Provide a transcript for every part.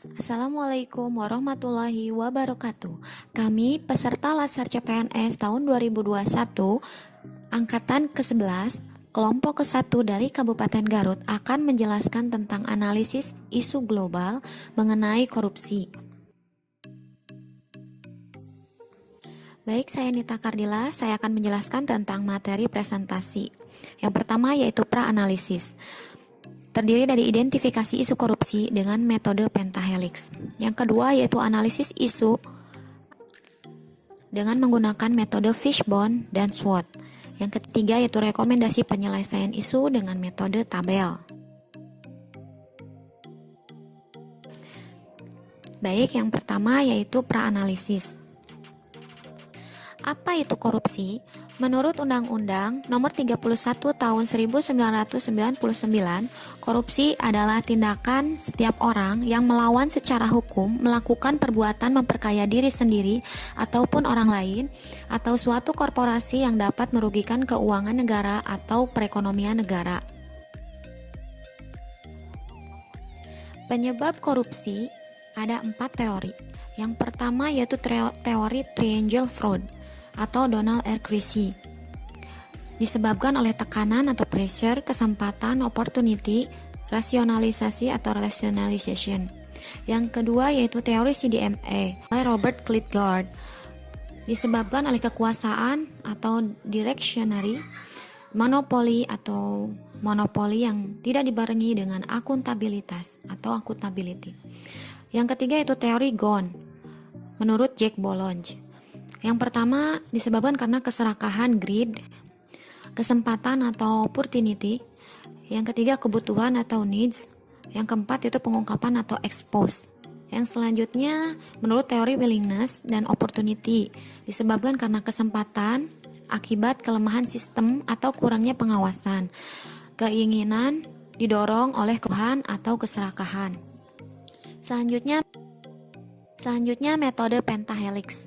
Assalamualaikum warahmatullahi wabarakatuh. Kami peserta Latsar CPNS tahun 2021 angkatan ke-11 kelompok ke-1 dari Kabupaten Garut akan menjelaskan tentang analisis isu global mengenai korupsi. Baik, saya Nita Kardila, saya akan menjelaskan tentang materi presentasi. Yang pertama yaitu pra-analisis. Terdiri dari identifikasi isu korupsi dengan metode pentahelix. Yang kedua yaitu analisis isu dengan menggunakan metode fishbone dan SWOT. Yang ketiga yaitu rekomendasi penyelesaian isu dengan metode tabel. Baik, yang pertama yaitu pra-analisis. Apa itu korupsi? Menurut Undang-Undang Nomor 31 Tahun 1999, korupsi adalah tindakan setiap orang yang melawan secara hukum melakukan perbuatan memperkaya diri sendiri ataupun orang lain atau suatu korporasi yang dapat merugikan keuangan negara atau perekonomian negara. Penyebab korupsi ada 4 teori. Yang pertama yaitu teori triangle fraud atau Donald R. Creasy. Disebabkan oleh tekanan atau pressure, kesempatan, opportunity, rasionalisasi atau rationalization. Yang kedua yaitu teori CDMA oleh Robert Klitgaard. Disebabkan oleh kekuasaan atau directionary, monopoli atau monopoli yang tidak dibarengi dengan akuntabilitas atau accountability. Yang ketiga yaitu teori Ghosn menurut Jack Bolonge. Yang pertama disebabkan karena keserakahan greed, kesempatan atau opportunity. Yang ketiga kebutuhan atau needs. Yang keempat itu pengungkapan atau expose. Yang selanjutnya menurut teori willingness dan opportunity disebabkan karena kesempatan akibat kelemahan sistem atau kurangnya pengawasan. Keinginan didorong oleh kebutuhan atau keserakahan. Selanjutnya metode pentahelix.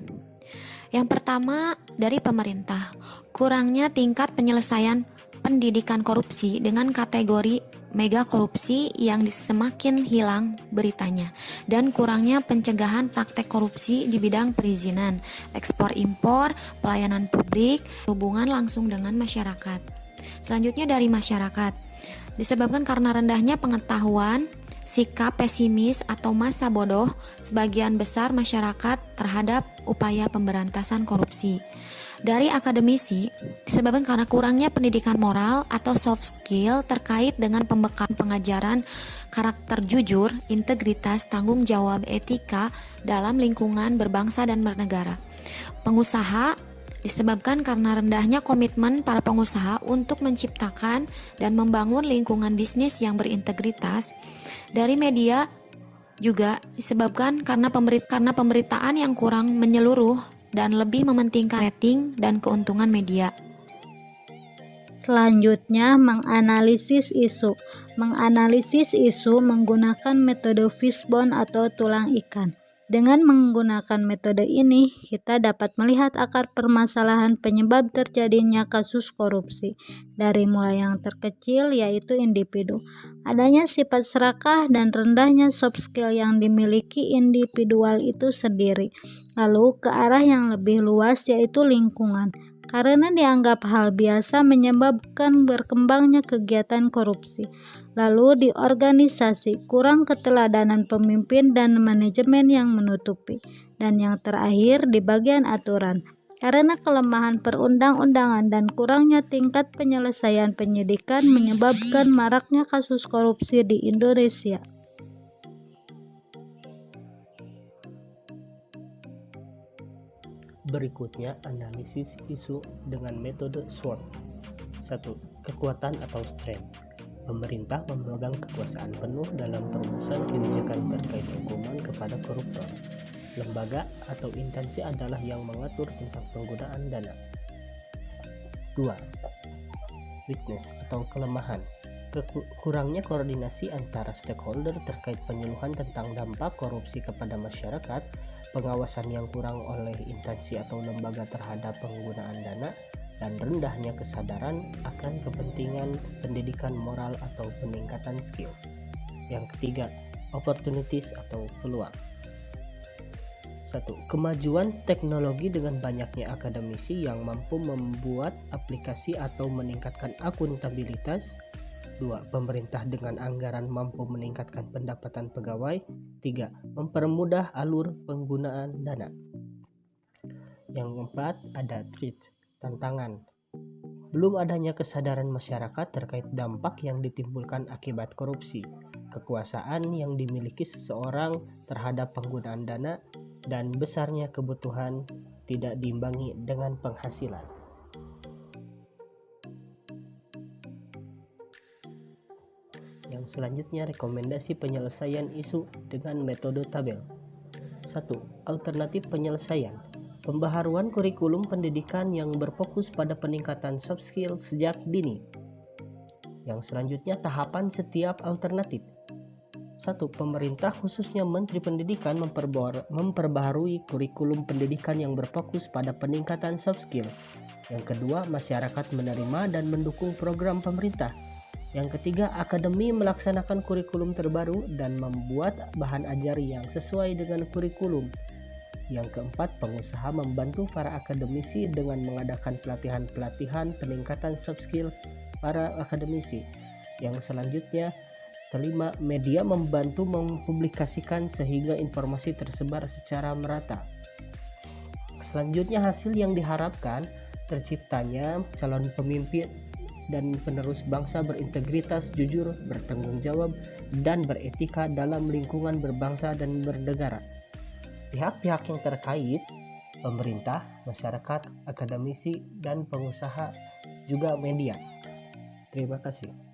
Yang pertama dari pemerintah, kurangnya tingkat penyelesaian pendidikan korupsi dengan kategori mega korupsi yang semakin hilang beritanya, dan kurangnya pencegahan praktek korupsi di bidang perizinan, ekspor impor, pelayanan publik, hubungan langsung dengan masyarakat. Selanjutnya dari masyarakat, disebabkan karena rendahnya pengetahuan, sikap pesimis atau masa bodoh sebagian besar masyarakat terhadap upaya pemberantasan korupsi. Dari akademisi, disebabkan karena kurangnya pendidikan moral atau soft skill terkait dengan pembekalan pengajaran karakter jujur, integritas, tanggung jawab, etika dalam lingkungan berbangsa dan bernegara. Pengusaha disebabkan karena rendahnya komitmen para pengusaha untuk menciptakan dan membangun lingkungan bisnis yang berintegritas. Dari media juga disebabkan karena pemberitaan yang kurang menyeluruh dan lebih mementingkan rating dan keuntungan media. Selanjutnya, menganalisis isu. Menganalisis isu menggunakan metode fishbone atau tulang ikan. Dengan menggunakan metode ini, kita dapat melihat akar permasalahan penyebab terjadinya kasus korupsi, dari mulai yang terkecil yaitu individu, adanya sifat serakah dan rendahnya soft skill yang dimiliki individual itu sendiri, lalu ke arah yang lebih luas yaitu lingkungan, karena dianggap hal biasa menyebabkan berkembangnya kegiatan korupsi. Lalu di organisasi, kurang keteladanan pemimpin dan manajemen yang menutupi. Dan yang terakhir di bagian aturan, karena kelemahan perundang-undangan dan kurangnya tingkat penyelesaian penyidikan menyebabkan maraknya kasus korupsi di Indonesia. Berikutnya analisis isu dengan metode SWOT. 1. Kekuatan atau strength. Pemerintah memegang kekuasaan penuh dalam perumusan kebijakan terkait hukuman kepada koruptor. Lembaga atau instansi adalah yang mengatur tentang penggunaan dana. 2. Weakness atau kelemahan. Kurangnya koordinasi antara stakeholder terkait penyuluhan tentang dampak korupsi kepada masyarakat, pengawasan yang kurang oleh instansi atau lembaga terhadap penggunaan dana, dan rendahnya kesadaran akan kepentingan pendidikan moral atau peningkatan skill. Yang ketiga, opportunities atau peluang. 1. Kemajuan teknologi dengan banyaknya akademisi yang mampu membuat aplikasi atau meningkatkan akuntabilitas. 2. Pemerintah dengan anggaran mampu meningkatkan pendapatan pegawai. 3. Mempermudah alur penggunaan dana. Yang keempat ada threat, tantangan. Belum adanya kesadaran masyarakat terkait dampak yang ditimbulkan akibat korupsi, kekuasaan yang dimiliki seseorang terhadap penggunaan dana, dan besarnya kebutuhan tidak diimbangi dengan penghasilan. Yang selanjutnya rekomendasi penyelesaian isu dengan metode tabel. 1. Alternatif penyelesaian. Pembaharuan kurikulum pendidikan yang berfokus pada peningkatan soft skill sejak dini. Yang selanjutnya tahapan setiap alternatif. 1. Pemerintah khususnya Menteri Pendidikan memperbaharui kurikulum pendidikan yang berfokus pada peningkatan soft skill. Yang kedua, masyarakat menerima dan mendukung program pemerintah. Yang ketiga, akademi melaksanakan kurikulum terbaru dan membuat bahan ajari yang sesuai dengan kurikulum. Yang keempat, pengusaha membantu para akademisi dengan mengadakan pelatihan-pelatihan peningkatan soft skill para akademisi. Yang selanjutnya, kelima, media membantu mempublikasikan sehingga informasi tersebar secara merata. Selanjutnya, hasil yang diharapkan terciptanya calon pemimpin dan penerus bangsa berintegritas, jujur, bertanggung jawab, dan beretika dalam lingkungan berbangsa dan bernegara. Pihak-pihak yang terkait, pemerintah, masyarakat, akademisi, dan pengusaha, juga media. Terima kasih.